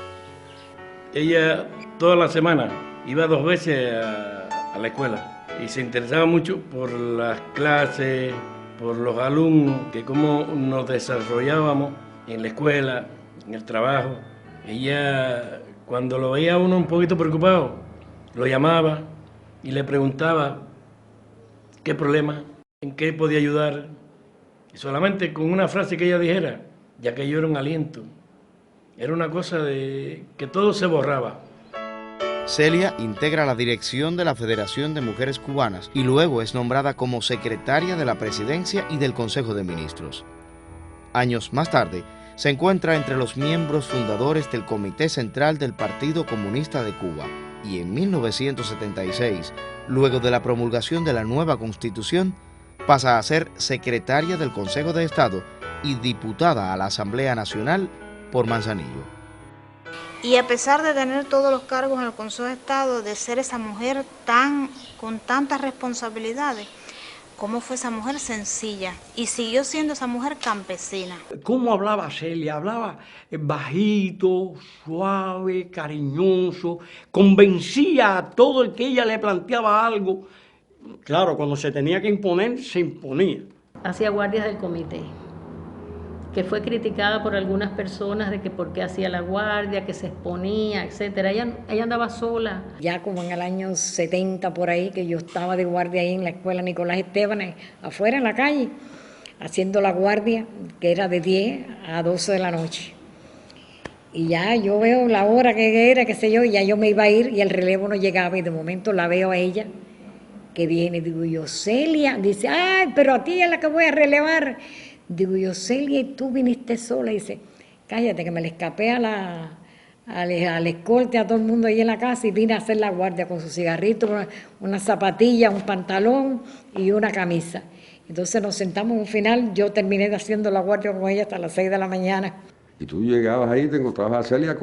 Ella toda la semana iba 2 veces a la escuela y se interesaba mucho por las clases, por los alumnos, que cómo nos desarrollábamos en la escuela, en el trabajo. Ella, cuando lo veía a uno un poquito preocupado, lo llamaba y le preguntaba qué problema, en qué podía ayudar. Y solamente con una frase que ella dijera, ya que yo era un aliento. Era una cosa de que todo se borraba. Celia integra la dirección de la Federación de Mujeres Cubanas y luego es nombrada como secretaria de la Presidencia y del Consejo de Ministros. Años más tarde, se encuentra entre los miembros fundadores del Comité Central del Partido Comunista de Cuba y en 1976, luego de la promulgación de la nueva Constitución, pasa a ser secretaria del Consejo de Estado y diputada a la Asamblea Nacional por Manzanillo. Y a pesar de tener todos los cargos en el Consejo de Estado, de ser esa mujer con tantas responsabilidades, ¿cómo fue esa mujer sencilla? Y siguió siendo esa mujer campesina. ¿Cómo hablaba Celia? Hablaba bajito, suave, cariñoso, convencía a todo el que ella le planteaba algo. Claro, cuando se tenía que imponer, se imponía. Hacía guardias del comité, que fue criticada por algunas personas de que por qué hacía la guardia, que se exponía, etcétera. Ella andaba sola. Ya como en el año 70 por ahí, que yo estaba de guardia ahí en la escuela Nicolás Esteban, afuera en la calle, haciendo la guardia, que era de 10 a 12 de la noche. Y ya yo veo la hora que era, qué sé yo, y ya yo me iba a ir y el relevo no llegaba y de momento la veo a ella que viene, digo yo, Celia, dice, ay, pero a ti es la que voy a relevar. Digo yo, Celia, y tú viniste sola. Y dice, cállate, que me le escapé al escorte, a todo el mundo ahí en la casa y vine a hacer la guardia con su cigarrito, una zapatilla, un pantalón y una camisa. Entonces nos sentamos un final, yo terminé haciendo la guardia con ella hasta las 6 de la mañana. Y tú llegabas ahí, te encontrabas a Celia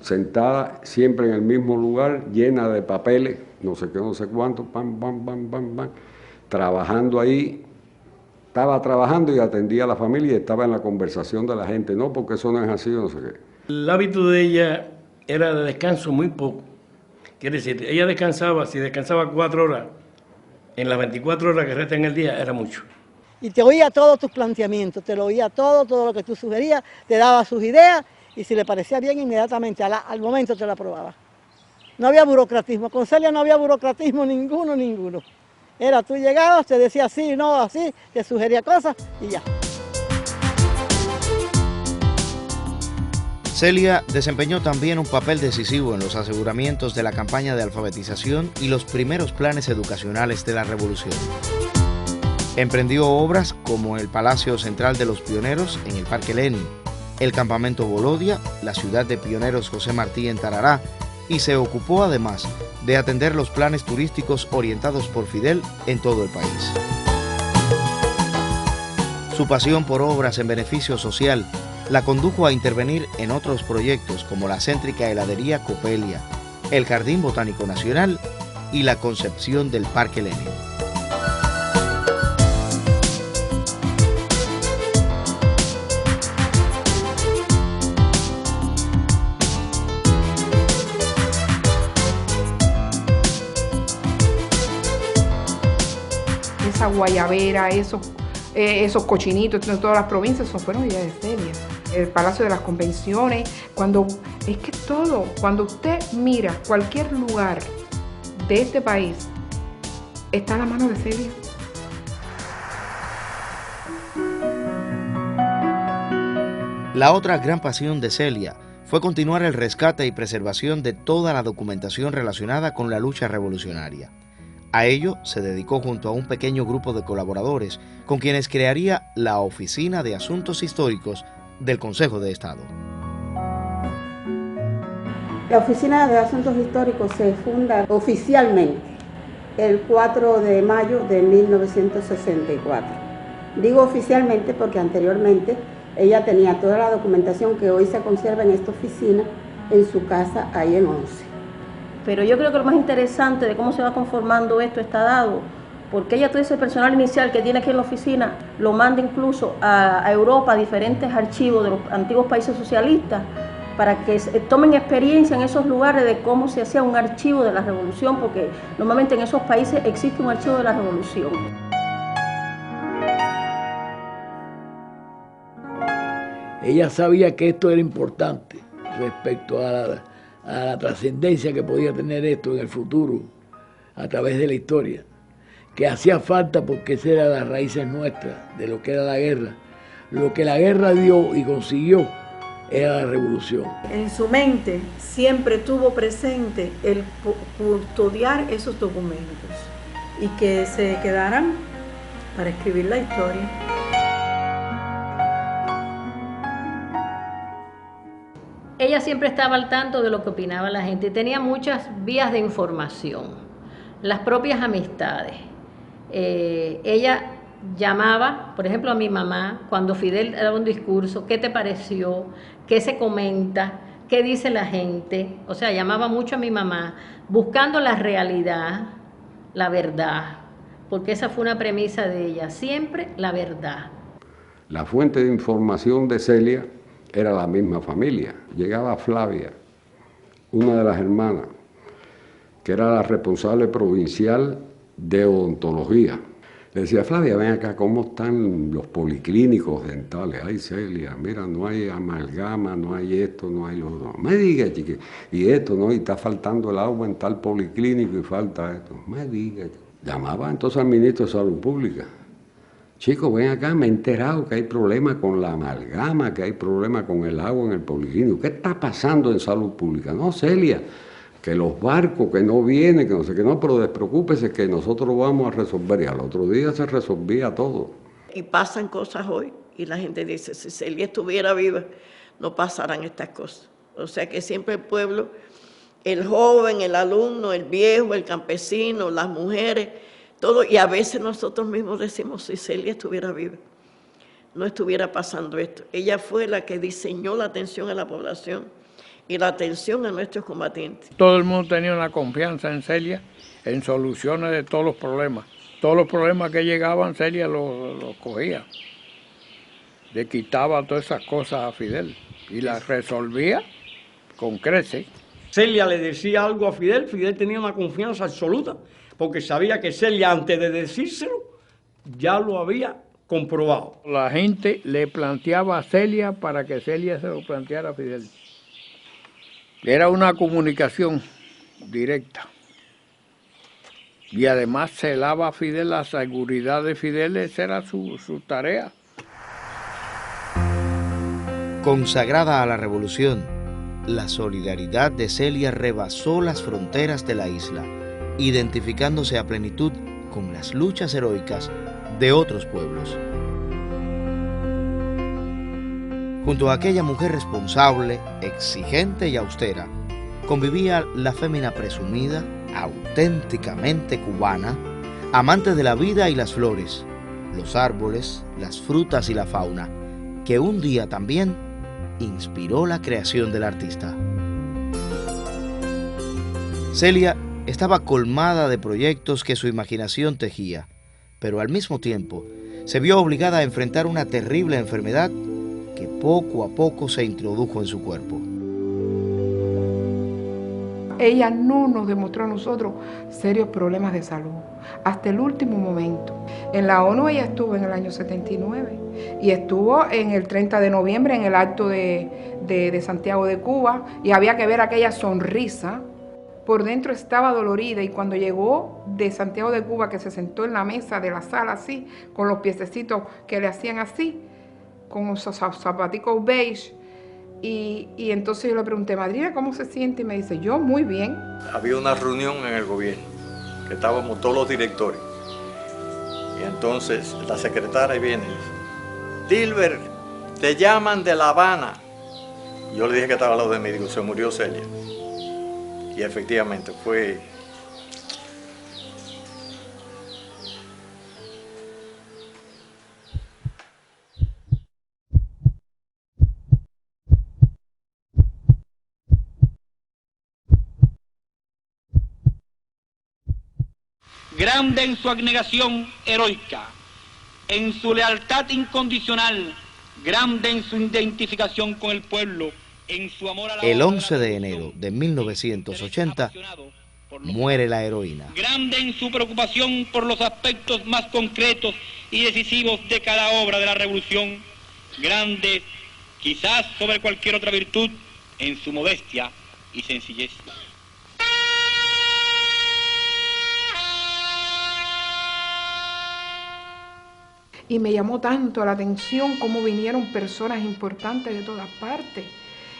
sentada siempre en el mismo lugar, llena de papeles, no sé qué, no sé cuánto, pam, pam, pam, pam, pam, trabajando ahí. Estaba trabajando y atendía a la familia y estaba en la conversación de la gente, no, porque eso no es así, no sé qué. El hábito de ella era de descanso muy poco. Quiere decir, ella descansaba, si descansaba 4 horas, en las 24 horas que restan en el día, era mucho. Y te oía todos tus planteamientos, te lo oía todo lo que tú sugerías, te daba sus ideas y si le parecía bien, inmediatamente, al momento te lo aprobaba. No había burocratismo, con Celia no había burocratismo ninguno. Era, tú llegabas, te decía sí, no, así, te sugería cosas y ya. Celia desempeñó también un papel decisivo en los aseguramientos de la campaña de alfabetización y los primeros planes educacionales de la Revolución. Emprendió obras como el Palacio Central de los Pioneros en el Parque Lenin, el Campamento Volodia, la ciudad de pioneros José Martí en Tarará, y se ocupó además de atender los planes turísticos orientados por Fidel en todo el país. Su pasión por obras en beneficio social la condujo a intervenir en otros proyectos como la céntrica heladería Copelia, el Jardín Botánico Nacional y la concepción del Parque Lenin. Esa guayabera, esos cochinitos de todas las provincias, eso fueron ideas de Celia. El Palacio de las Convenciones, cuando usted mira cualquier lugar de este país, está a la mano de Celia. La otra gran pasión de Celia fue continuar el rescate y preservación de toda la documentación relacionada con la lucha revolucionaria. A ello se dedicó junto a un pequeño grupo de colaboradores con quienes crearía la Oficina de Asuntos Históricos del Consejo de Estado. La Oficina de Asuntos Históricos se funda oficialmente el 4 de mayo de 1964. Digo oficialmente porque anteriormente ella tenía toda la documentación que hoy se conserva en esta oficina en su casa ahí en Once. Pero yo creo que lo más interesante de cómo se va conformando esto está dado, porque ella todo ese personal inicial que tiene aquí en la oficina lo manda incluso a Europa, a diferentes archivos de los antiguos países socialistas, para que tomen experiencia en esos lugares de cómo se hacía un archivo de la revolución, porque normalmente en esos países existe un archivo de la revolución. Ella sabía que esto era importante respecto a la trascendencia que podía tener esto en el futuro a través de la historia, que hacía falta porque esas eran las raíces nuestras de lo que era la guerra, lo que la guerra dio y consiguió era la revolución. En su mente siempre tuvo presente el custodiar esos documentos y que se quedaran para escribir la historia. Ella siempre estaba al tanto de lo que opinaba la gente y tenía muchas vías de información, las propias amistades. Ella llamaba, por ejemplo, a mi mamá cuando Fidel daba un discurso: ¿qué te pareció? ¿Qué se comenta? ¿Qué dice la gente? O sea, llamaba mucho a mi mamá buscando la realidad, la verdad, porque esa fue una premisa de ella, siempre la verdad. La fuente de información de Celia era la misma familia. Llegaba Flavia, una de las hermanas, que era la responsable provincial de odontología. Le decía: Flavia, ven acá, ¿cómo están los policlínicos dentales? Ay, Celia, mira, no hay amalgama, no hay esto, no hay lo otro. No me digas, chique, y esto, ¿no? Y está faltando el agua en tal policlínico y falta esto. No me digas. Llamaba entonces al ministro de Salud Pública. Chicos, ven acá, me he enterado que hay problemas con la amalgama, que hay problemas con el agua en el policlínico. ¿Qué está pasando en salud pública? No, Celia, que los barcos que no vienen, que no sé qué, no, pero despreocúpese que nosotros lo vamos a resolver. Y al otro día se resolvía todo. Y pasan cosas hoy y la gente dice: si Celia estuviera viva, no pasarán estas cosas. O sea que siempre el pueblo, el joven, el alumno, el viejo, el campesino, las mujeres, todo, y a veces nosotros mismos decimos: si Celia estuviera viva, no estuviera pasando esto. Ella fue la que diseñó la atención a la población y la atención a nuestros combatientes. Todo el mundo tenía una confianza en Celia, en soluciones de todos los problemas. Todos los problemas que llegaban, Celia los cogía. Le quitaba todas esas cosas a Fidel y las resolvía con creces. Celia le decía algo a Fidel, Fidel tenía una confianza absoluta, porque sabía que Celia, antes de decírselo, ya lo había comprobado. La gente le planteaba a Celia para que Celia se lo planteara a Fidel. Era una comunicación directa. Y además celaba a Fidel, la seguridad de Fidel, esa era su tarea. Consagrada a la revolución, la solidaridad de Celia rebasó las fronteras de la isla, identificándose a plenitud con las luchas heroicas de otros pueblos. Junto a aquella mujer responsable, exigente y austera, convivía la fémina presumida, auténticamente cubana, amante de la vida y las flores, los árboles, las frutas y la fauna, que un día también inspiró la creación del artista. Celia estaba colmada de proyectos que su imaginación tejía, pero al mismo tiempo se vio obligada a enfrentar una terrible enfermedad que poco a poco se introdujo en su cuerpo. Ella no nos demostró a nosotros serios problemas de salud, hasta el último momento. En la ONU ella estuvo en el año 79 y estuvo en el 30 de noviembre en el acto de Santiago de Cuba, y había que ver aquella sonrisa. Por dentro estaba dolorida, y cuando llegó de Santiago de Cuba, que se sentó en la mesa de la sala así, con los piececitos que le hacían así, con esos zapaticos beige, y entonces yo le pregunté: madrina, ¿cómo se siente? Y me dice: yo muy bien. Había una reunión en el gobierno, que estábamos todos los directores, y entonces la secretaria viene y dice: Dilber, te llaman de La Habana. Yo le dije que estaba al lado de mí, digo: se murió Celia. Y efectivamente fue. Grande en su abnegación heroica, en su lealtad incondicional, grande en su identificación con el pueblo, en su amor a la El 11 de enero de 1980 muere la heroína. Grande en su preocupación por los aspectos más concretos y decisivos de cada obra de la revolución, grande, quizás sobre cualquier otra virtud, en su modestia y sencillez. y me llamó tanto la atención cómo vinieron personas importantes de todas partes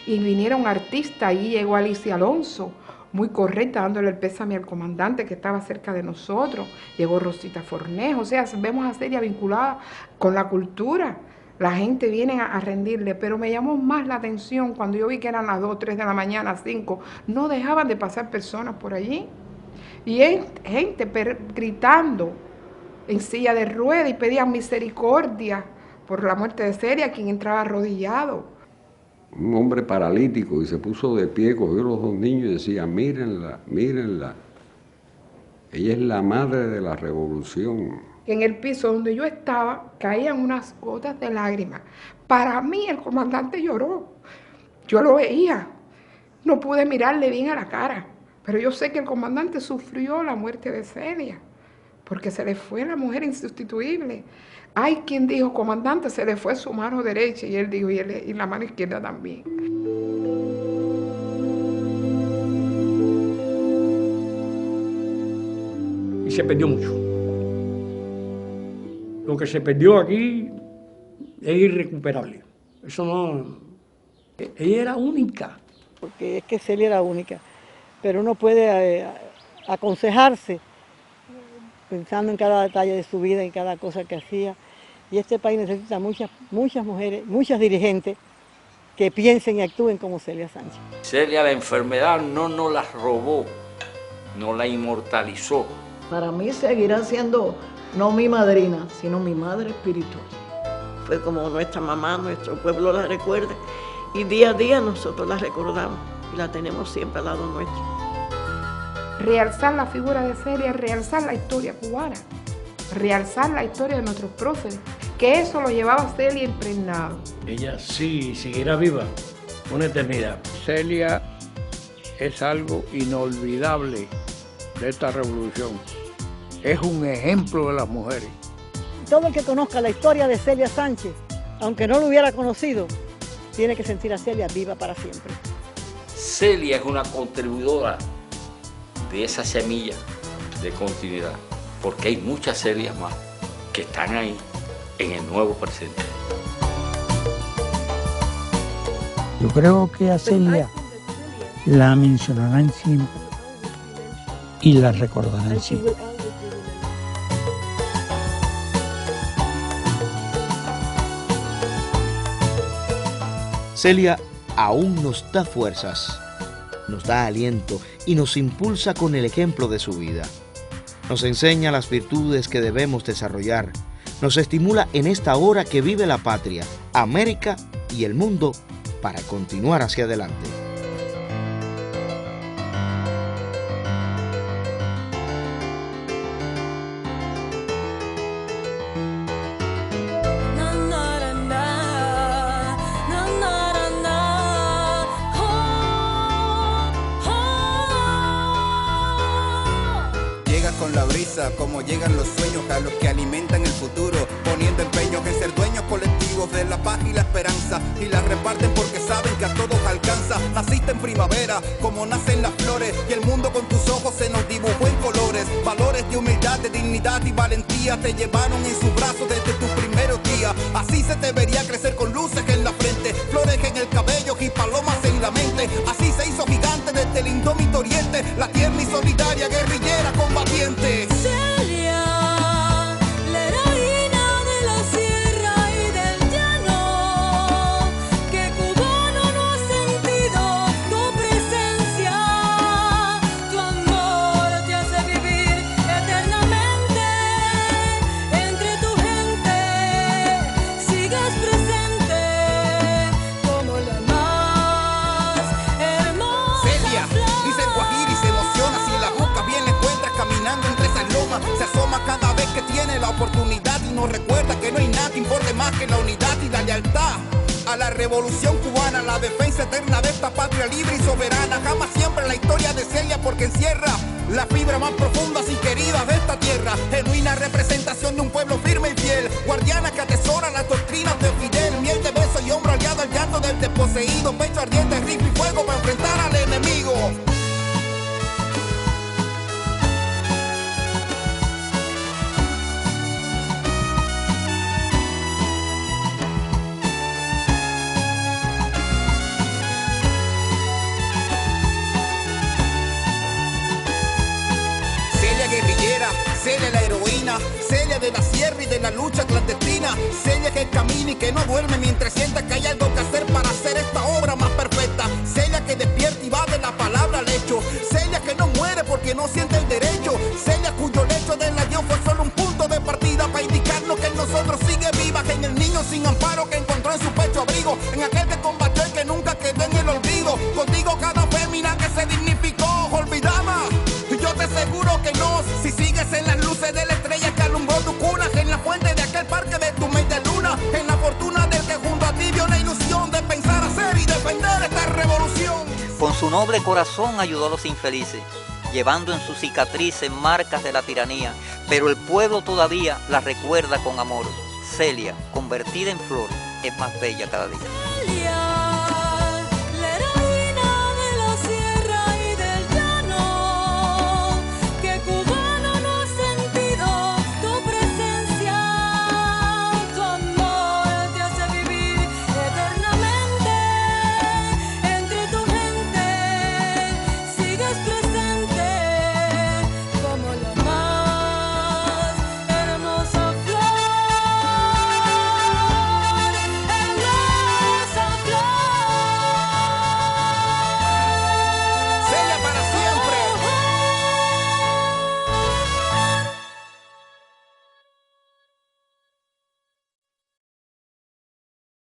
y vinieron artistas. Allí llegó Alicia Alonso, muy correcta, dándole el pésame al comandante que estaba cerca de nosotros. Llegó Rosita Fornejo, o sea, vemos a Celia vinculada con la cultura. La gente viene a rendirle, pero me llamó más la atención cuando yo vi que eran las 2, 3 de la mañana, 5, no dejaban de pasar personas por allí. Y gente gritando en silla de ruedas y pedían misericordia por la muerte de Celia, quien entraba arrodillado. Un hombre paralítico, y se puso de pie, cogió los 2 niños y decía, mírenla, mírenla. Ella es la madre de la revolución. En el piso donde yo estaba caían unas gotas de lágrimas. Para mí el comandante lloró. Yo lo veía. No pude mirarle bien a la cara. Pero yo sé que el comandante sufrió la muerte de Celia, porque se le fue la mujer insustituible. Hay quien dijo, comandante, se le fue su mano derecha, y él dijo, y la mano izquierda también. Y se perdió mucho. Lo que se perdió aquí es irrecuperable. Eso no... Ella era única. Porque es que Celia era única. Pero uno puede aconsejarse pensando en cada detalle de su vida, en cada cosa que hacía. Y este país necesita muchas mujeres, muchas dirigentes que piensen y actúen como Celia Sánchez. Celia, la enfermedad no nos la robó, nos la inmortalizó. Para mí seguirá siendo no mi madrina, sino mi madre espiritual. Fue como nuestra mamá, nuestro pueblo la recuerda, y día a día nosotros la recordamos y la tenemos siempre al lado nuestro. Realzar la figura de Celia, realzar la historia cubana, realzar la historia de nuestros próceres, que eso lo llevaba Celia impregnado. Ella sí seguirá viva, una eternidad. Celia es algo inolvidable de esta revolución. Es un ejemplo de las mujeres. Todo el que conozca la historia de Celia Sánchez, aunque no lo hubiera conocido, tiene que sentir a Celia viva para siempre. Celia es una contribuidora de esa semilla de continuidad, porque hay muchas Celias más que están ahí en el nuevo presente. Yo creo que a Celia la mencionarán siempre y la recordarán siempre. Celia aún nos da fuerzas, nos da aliento y nos impulsa con el ejemplo de su vida. Nos enseña las virtudes que debemos desarrollar, nos estimula en esta hora que vive la patria, América y el mundo para continuar hacia adelante. Con la brisa, como llegan los sueños a los que alimentan el futuro, poniendo empeños en ser dueños colectivos de la paz y la esperanza, y la reparten porque saben que a todos alcanza. Naciste en primavera, como nacen las flores, y el mundo con tus ojos se nos dibujó en colores. Valores de humildad, de dignidad y valentía te llevaron en sus brazos desde tus primeros días. Así se te vería crecer con luces en la frente, flores en el cabello y palomas en la mente. Así se hizo gigante desde el indómito oriente, la tierna y solidaria guerrillera combatiente. Celia, la heroína de la sierra y del llano, que cubano no ha sentido tu presencia. Tu amor te hace vivir eternamente entre tu gente. Sigas presente como la más hermosa. Celia, dice el guajiri, se emociona si la busca bien la encuentras caminando entre esas lomas. Se asoma cada vez que tiene la oportunidad y nos recuerda que no hay nada que importe más que la unidad y la lealtad a la revolución cubana, la defensa eterna de esta patria libre y soberana. Jamás siempre la historia de Celia, porque encierra la fibra más profunda y querida de esta tierra. Genuina representación de un pueblo firme y fiel, guardiana que atesora las doctrinas de Fidel. Miel de beso y hombro aliado al llanto del desposeído, pecho ardiente, rifle y fuego para enfrentar al enemigo. la lucha clandestina. Celia que camina y que no duerme mientras sienta que hay algo que hacer para hacer esta obra más perfecta. Celia que despierta y va de la palabra al hecho. Celia que no muere porque no siente el derecho. Celia cuyo lecho de la fue solo un punto de partida para indicarnos que en nosotros sigue viva, que en el niño sin amparo que encontró en su pecho abrigo, en aquel que combatió y que nunca quedó en el olvido. Contigo cada fémina que se dignificó, olvidama. Yo te aseguro que no, si sigues en las luces de la estrella que alumbró tu cuna, en la fuente de aquel parque de tu media luna, en la fortuna del que junto a ti vio la ilusión de pensar hacer y defender esta revolución. Con su noble corazón ayudó a los infelices, llevando en sus cicatrices marcas de la tiranía, pero el pueblo todavía la recuerda con amor. Celia, convertida en flor, es más bella cada día.